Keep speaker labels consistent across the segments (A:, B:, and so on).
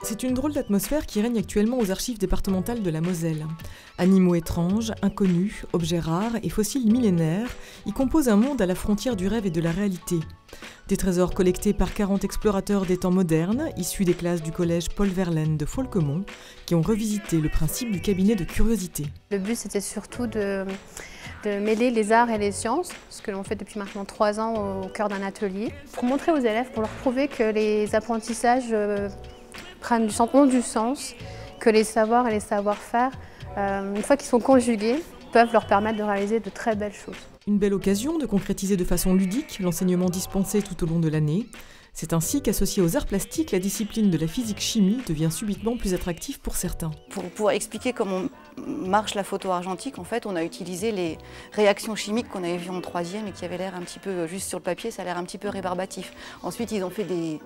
A: C'est une drôle d'atmosphère qui règne actuellement aux archives départementales de la Moselle. Animaux étranges, inconnus, objets rares et fossiles millénaires y composent un monde à la frontière du rêve et de la réalité. Des trésors collectés par 40 explorateurs des temps modernes, issus des classes du collège Paul Verlaine de Folquemont, qui ont revisité le principe du cabinet de curiosité.
B: Le but, c'était surtout de mêler les arts et les sciences, ce que l'on fait depuis maintenant 3 ans au cœur d'un atelier, pour montrer aux élèves, pour leur prouver que les apprentissages ont du sens, que les savoirs et les savoir-faire, une fois qu'ils sont conjugués, peuvent leur permettre de réaliser de très belles choses.
A: Une belle occasion de concrétiser de façon ludique l'enseignement dispensé tout au long de l'année. C'est ainsi qu'associée aux arts plastiques, la discipline de la physique-chimie devient subitement plus attractive pour certains.
C: Pour pouvoir expliquer comment marche la photo argentique, en fait, on a utilisé les réactions chimiques qu'on avait vues en 3e et qui avaient l'air un petit peu, juste sur le papier, ça a l'air un petit peu rébarbatif. Ensuite, ils ont fait des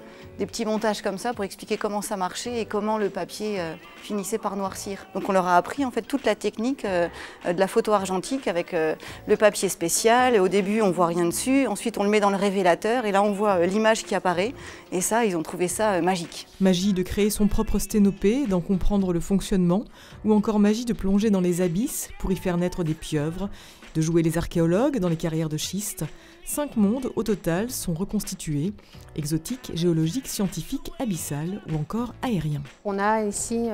C: petits montages comme ça pour expliquer comment ça marchait et comment le papier finissait par noircir. Donc on leur a appris en fait toute la technique de la photo argentique avec le papier spécial. Et au début, on voit rien dessus. Ensuite, on le met dans le révélateur et là, on voit l'image qui apparaît. Et ça, ils ont trouvé ça magique.
A: Magie de créer son propre sténopée, d'en comprendre le fonctionnement, ou encore magie de plonger dans les abysses pour y faire naître des pieuvres, de jouer les archéologues dans les carrières de schiste. 5 mondes au total sont reconstitués, exotiques, géologiques, scientifiques, abyssales ou encore aériens.
B: On a ici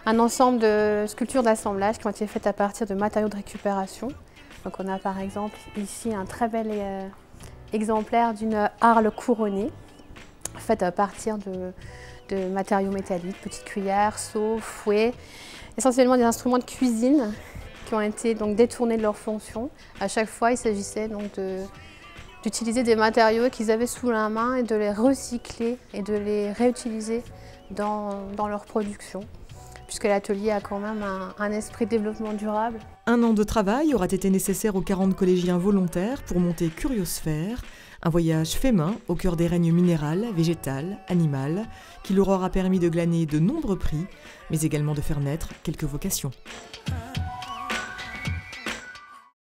B: un ensemble de sculptures d'assemblage qui ont été faites à partir de matériaux de récupération. Donc on a par exemple ici un très bel exemplaire d'une harle couronnée, faite à partir de matériaux métalliques, petites cuillères, seaux, fouets, essentiellement des instruments de cuisine qui ont été donc détournés de leur fonction. À chaque fois, il s'agissait donc d'utiliser des matériaux qu'ils avaient sous la main et de les recycler et de les réutiliser dans leur production, puisque l'atelier a quand même un esprit de développement durable.
A: 1 an de travail aura été nécessaire aux 40 collégiens volontaires pour monter Curiosphère, un voyage fait main au cœur des règnes minéral, végétal, animal, qui leur aura permis de glaner de nombreux prix, mais également de faire naître quelques vocations.